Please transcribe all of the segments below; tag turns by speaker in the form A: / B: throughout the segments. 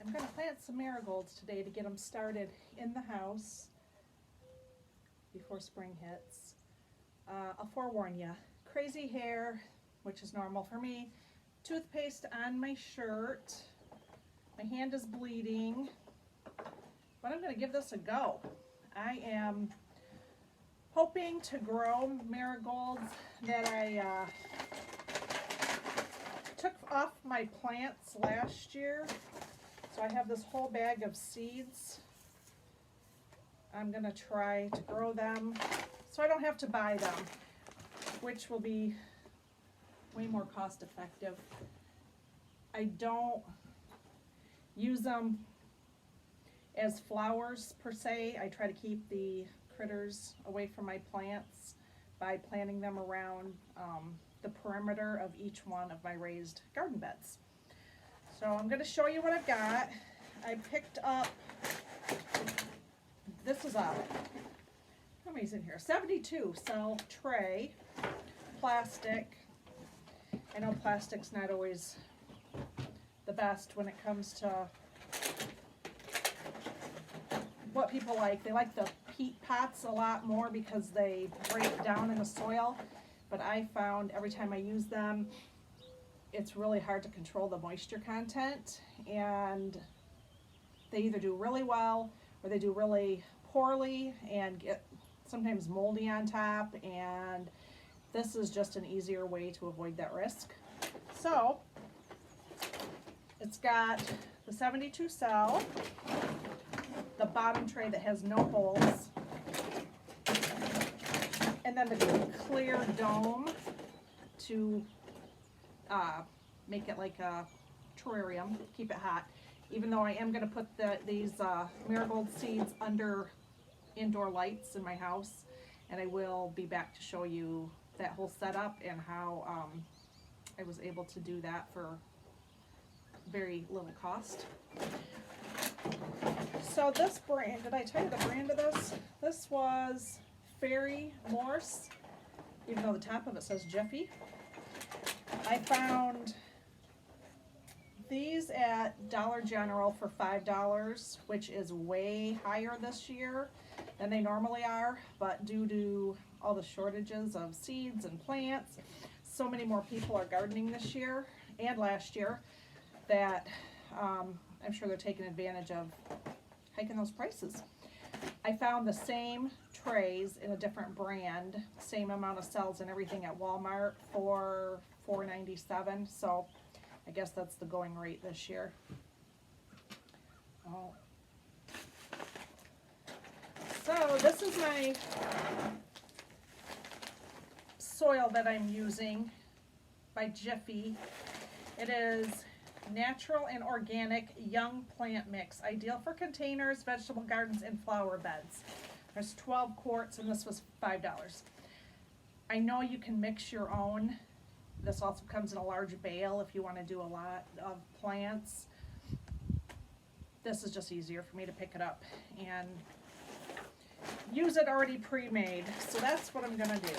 A: I'm going to plant some marigolds today to get them started in the house before spring hits. I'll forewarn you, crazy hair, which is normal for me, toothpaste on my shirt, my hand is bleeding, but I'm going to give this a go. I am hoping to grow marigolds that I took off my plants last year. So I have this whole bag of seeds. I'm going to try to grow them so I don't have to buy them, which will be way more cost effective. I don't use them as flowers per se. I try to keep the critters away from my plants by planting them around the perimeter of each one of my raised garden beds. So I'm going to show you what I've got. I picked up, this is how many's in here? 72 cell tray, plastic. I know plastic's not always the best when it comes to what people like. They like the peat pots a lot more because they break down in the soil, but I found every time I use them, it's really hard to control the moisture content, and they either do really well or they do really poorly and get sometimes moldy on top, and this is just an easier way to avoid that risk. So it's got the 72 cell, the bottom tray that has no holes, and then the clear dome to make it like a terrarium, keep it hot. Even though I am going to put these marigold seeds under indoor lights in my house, and I will be back to show you that whole setup and how I was able to do that for very little cost. So this brand, did I tell you the brand of this? This was Fairy Morse, even though the top of it says Jiffy. I found these at Dollar General for $5, which is way higher this year than they normally are, but due to all the shortages of seeds and plants, so many more people are gardening this year and last year that I'm sure they're taking advantage of hiking those prices. I found the same trays in a different brand, same amount of cells and everything at Walmart for $4.97, so I guess that's the going rate this year. Oh. So this is my soil that I'm using by Jiffy. It is natural and organic young plant mix, ideal for containers, vegetable gardens, and flower beds. There's 12 quarts and this was $5. I know you can mix your own. This also comes in a large bale if you want to do a lot of plants. This is just easier for me to pick it up and use it already pre-made. So that's what I'm going to do.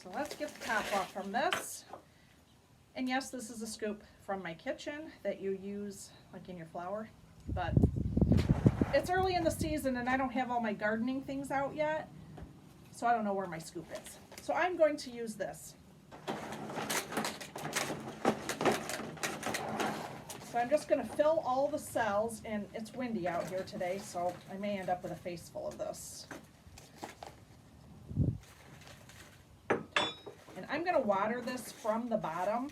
A: So let's get the top off from this. And yes, this is a scoop from my kitchen that you use like in your flour, but it's early in the season and I don't have all my gardening things out yet, so I don't know where my scoop is. So I'm going to use this. So I'm just going to fill all the cells, and it's windy out here today, so I may end up with a face full of this. And I'm going to water this from the bottom,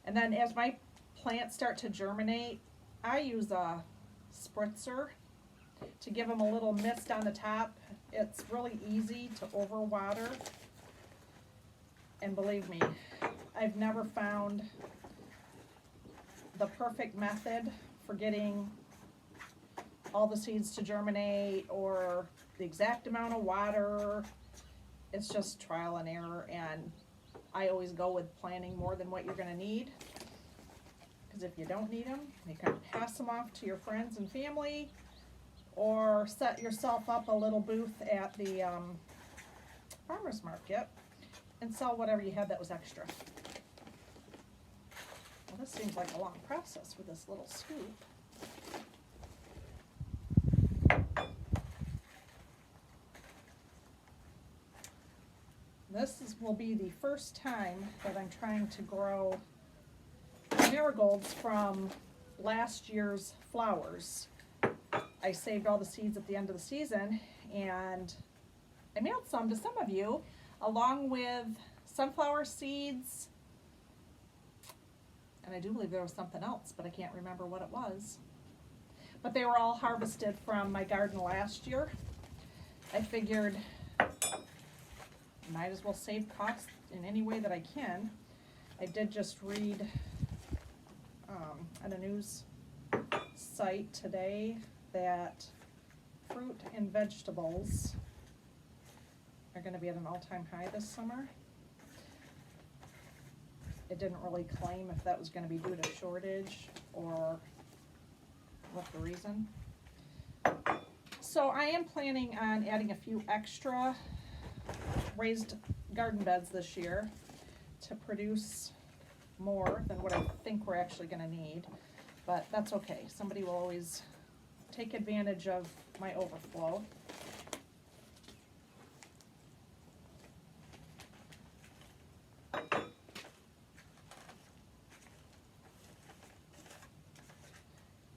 A: and then as my plants start to germinate, I use a spritzer to give them a little mist on the top. It's really easy to overwater, and believe me, I've never found the perfect method for getting all the seeds to germinate or the exact amount of water. It's just trial and error, and I always go with planting more than what you're going to need, because if you don't need them, you can pass them off to your friends and family, or set yourself up a little booth at the farmer's market and sell whatever you had that was extra. Well, this seems like a long process with this little scoop. Will be the first time that I'm trying to grow marigolds from last year's flowers. I saved all the seeds at the end of the season, and I mailed some to some of you along with sunflower seeds, and I do believe there was something else, but I can't remember what it was. But they were all harvested from my garden last year. I figured might as well save costs in any way that I can. I did just read on a news site today that fruit and vegetables are going to be at an all-time high this summer. It didn't really claim if that was going to be due to shortage or what the reason. So I am planning on adding a few extra raised garden beds this year to produce more than what I think we're actually going to need, but that's okay. Somebody will always take advantage of my overflow.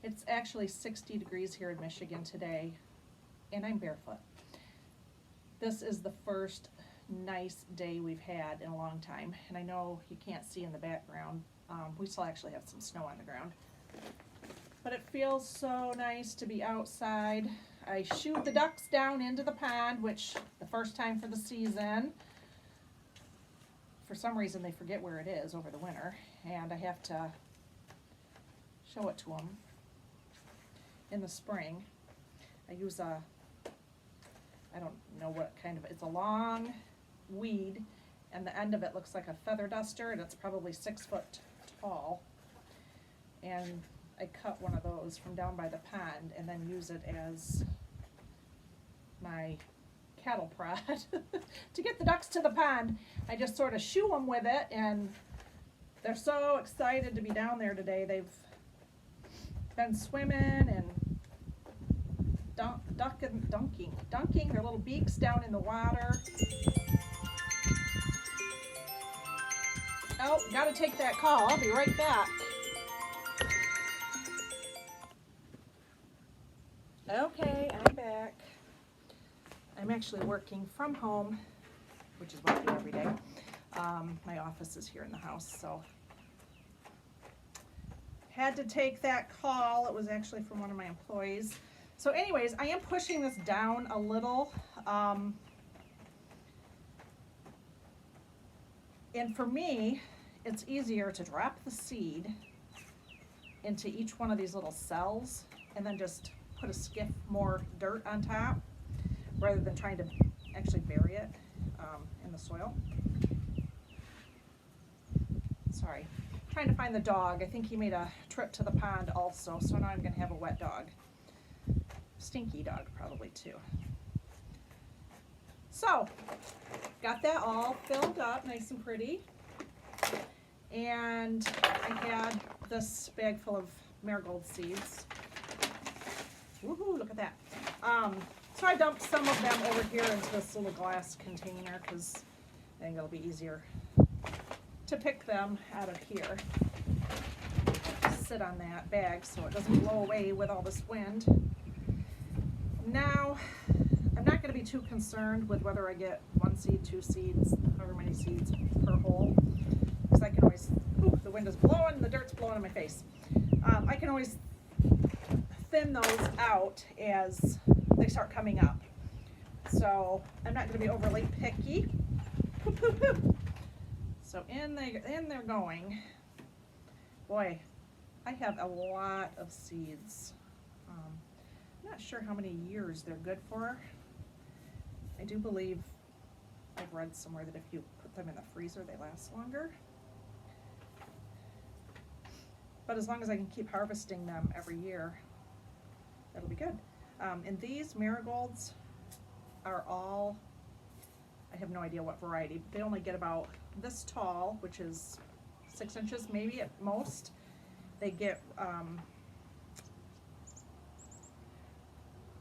A: It's actually 60 degrees here in Michigan today, and I'm barefoot. This is the first nice day we've had in a long time, and I know you can't see in the background. We still actually have some snow on the ground, but it feels so nice to be outside. I shooed the ducks down into the pond, which the first time for the season. For some reason they forget where it is over the winter, and I have to show it to them in the spring. I use I don't know what kind of, it's a long weed, and the end of it looks like a feather duster, and it's probably 6 foot tall. And I cut one of those from down by the pond and then use it as my cattle prod to get the ducks to the pond. I just sort of shoo them with it, and they're so excited to be down there today. They've been swimming and dunking their little beaks down in the water. Oh, gotta take that call. I'll be right back. Okay, I'm back. I'm actually working from home, which is what I do every day. My office is here in the house, so had to take that call. It was actually from one of my employees. So anyways, I am pushing this down a little. And for me, it's easier to drop the seed into each one of these little cells and then just put a skiff more dirt on top rather than trying to actually bury it in the soil. Sorry, trying to find the dog. I think he made a trip to the pond also, so now I'm going to have a wet dog. Stinky dog probably too. So, got that all filled up nice and pretty. And I had this bag full of marigold seeds. Woohoo, look at that. So I dumped some of them over here into this little glass container because I think it'll be easier to pick them out of here. Sit on that bag so it doesn't blow away with all this wind. Now, I'm not going to be too concerned with whether I get 1 seed, 2 seeds, however many seeds per hole, because I can always, ooh, the wind is blowing, the dirt's blowing in my face. I can always thin those out as they start coming up. So I'm not going to be overly picky. Poop, poop, poop. So in they're going. Boy, I have a lot of seeds. I'm not sure how many years they're good for. I do believe I've read somewhere that if you put them in the freezer, they last longer. But as long as I can keep harvesting them every year, that'll be good. And these marigolds are all I have no idea what variety. They only get about this tall, which is 6 inches maybe at most. They get,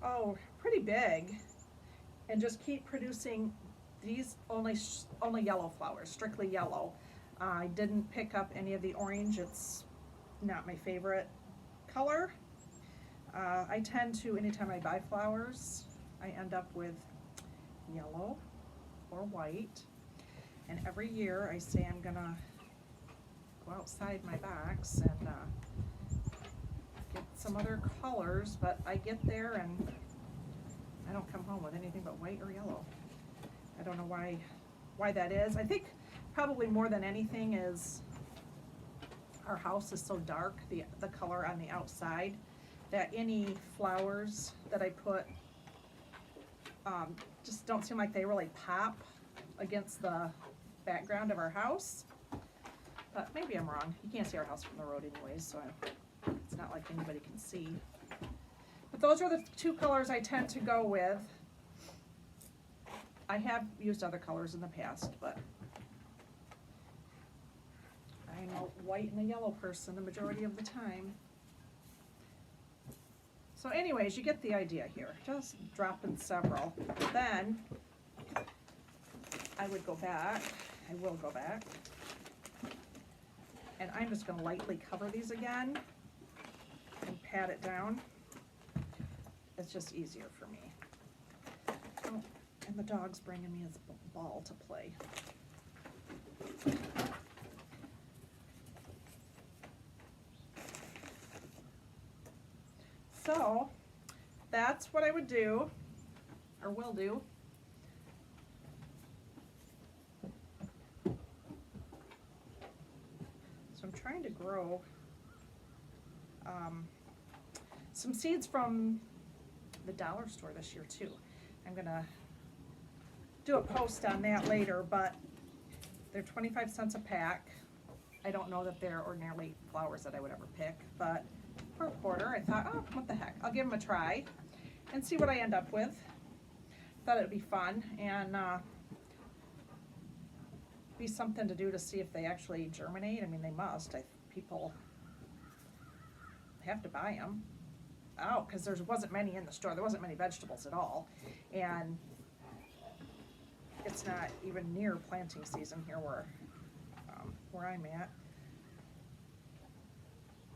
A: oh, pretty big, and just keep producing these only yellow flowers, strictly yellow. I didn't pick up any of the orange. It's not my favorite color. I tend to, anytime I buy flowers, I end up with yellow or white. And every year I say I'm gonna go outside my box and get some other colors, but I get there and I don't come home with anything but white or yellow. I don't know why that is. I think probably more than anything is our house is so dark, the color on the outside, that any flowers that I put just don't seem like they really pop against the background of our house. But maybe I'm wrong. You can't see our house from the road anyways, so it's not like anybody can see. But those are the two colors I tend to go with. I have used other colors in the past, but I'm a white and a yellow person the majority of the time. So anyways, you get the idea here. Just drop in several. Then I would go back. I will go back. And I'm just going to lightly cover these again and pat it down. It's just easier for me. Oh, and the dog's bringing me his ball to play. So that's what I would do, or will do. So I'm trying to grow some seeds from the dollar store this year too. I'm gonna do a post on that later, but they're 25 cents a pack. I don't know that they're ordinarily flowers that I would ever pick, but for a quarter I thought, oh, what the heck, I'll give them a try and see what I end up with. Thought it would be fun and be something to do to see if they actually germinate. I mean, they must. People have to buy them. Oh, because there wasn't many in the store. There wasn't many vegetables at all, and it's not even near planting season here where I'm at.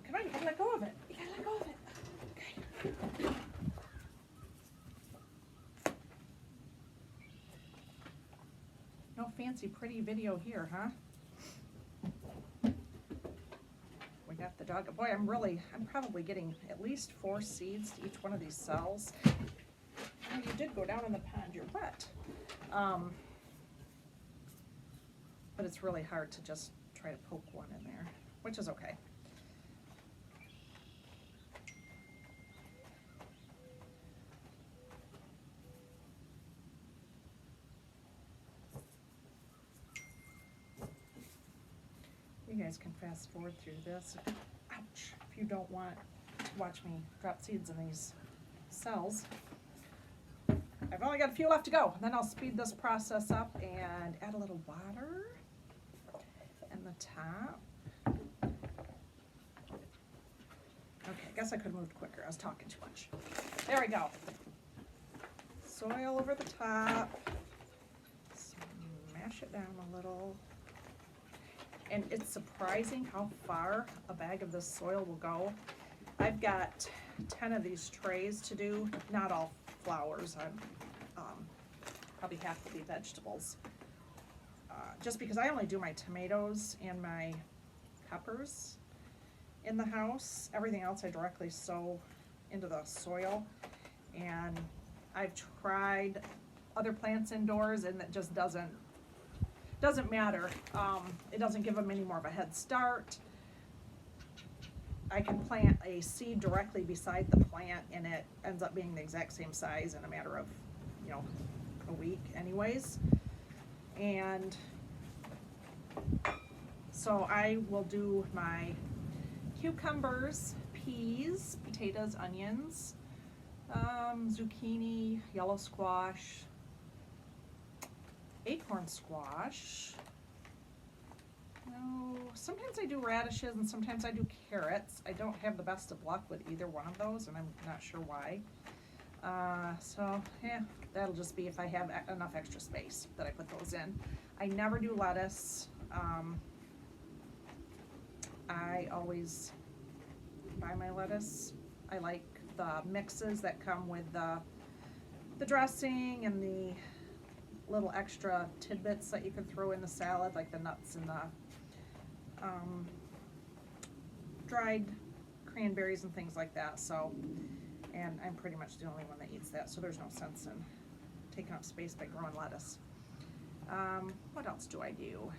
A: Come on, you gotta let go of it. You gotta let go of it. Okay. No fancy pretty video here, huh? We got the dog. Boy, I'm probably getting at least 4 seeds to each one of these cells. Oh, you did go down in the pond. You're wet. But it's really hard to just try to poke one in there, which is okay. You guys can fast forward through this. Ouch! If you don't want to watch me drop seeds in these cells. I've only got a few left to go. Then I'll speed this process up and add a little water in the top. Okay, I guess I could have moved quicker. I was talking too much. There we go. Soil over the top. Smash it down a little. And it's surprising how far a bag of this soil will go. I've got 10 of these trays to do, not all flowers. Probably half will be vegetables. Just because I only do my tomatoes and my peppers in the house. Everything else I directly sow into the soil. And I've tried other plants indoors and it just doesn't matter. It doesn't give them any more of a head start. I can plant a seed directly beside the plant and it ends up being the exact same size in a matter of, a week anyways. And so I will do my cucumbers, peas, potatoes, onions, zucchini, yellow squash, acorn squash. No, sometimes I do radishes and sometimes I do carrots. I don't have the best of luck with either one of those, and I'm not sure why. So yeah, that'll just be if I have enough extra space that I put those in. I never do lettuce. I always buy my lettuce. I like the mixes that come with the dressing and the little extra tidbits that you can throw in the salad, like the nuts and the dried cranberries and things like that. So, and I'm pretty much the only one that eats that, so there's no sense in taking up space by growing lettuce. What else do I do?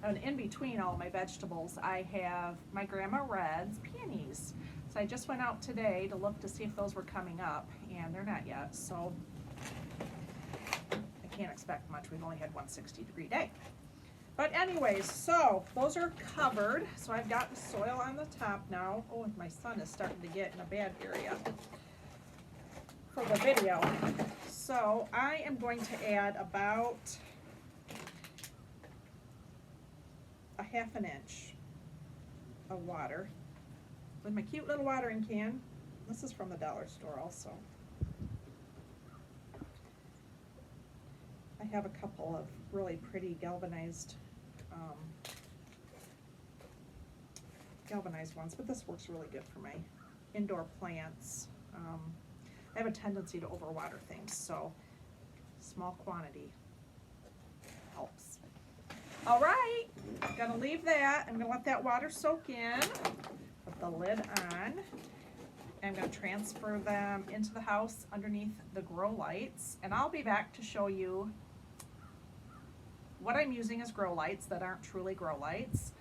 A: And in between all my vegetables, I have my Grandma Red's peonies. So I just went out today to look to see if those were coming up, and they're not yet, so I can't expect much. We've only had one 60-degree day. But anyways, so those are covered. So I've got the soil on the top now. Oh, and my sun is starting to get in a bad area for the video. So I am going to add about a ½ inch of water with my cute little watering can. This is from the dollar store also. I have a couple of really pretty galvanized ones, but this works really good for my indoor plants. I have a tendency to overwater things, so small quantity helps. All right, I'm gonna leave that. I'm gonna let that water soak in, put the lid on. I'm gonna transfer them into the house underneath the grow lights, and I'll be back to show you what I'm using as grow lights that aren't truly grow lights,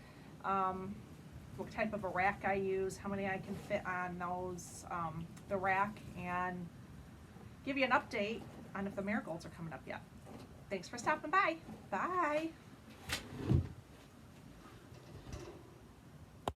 A: what type of a rack I use, how many I can fit on those, the rack, and give you an update on if the marigolds are coming up yet. Thanks for stopping by. Bye.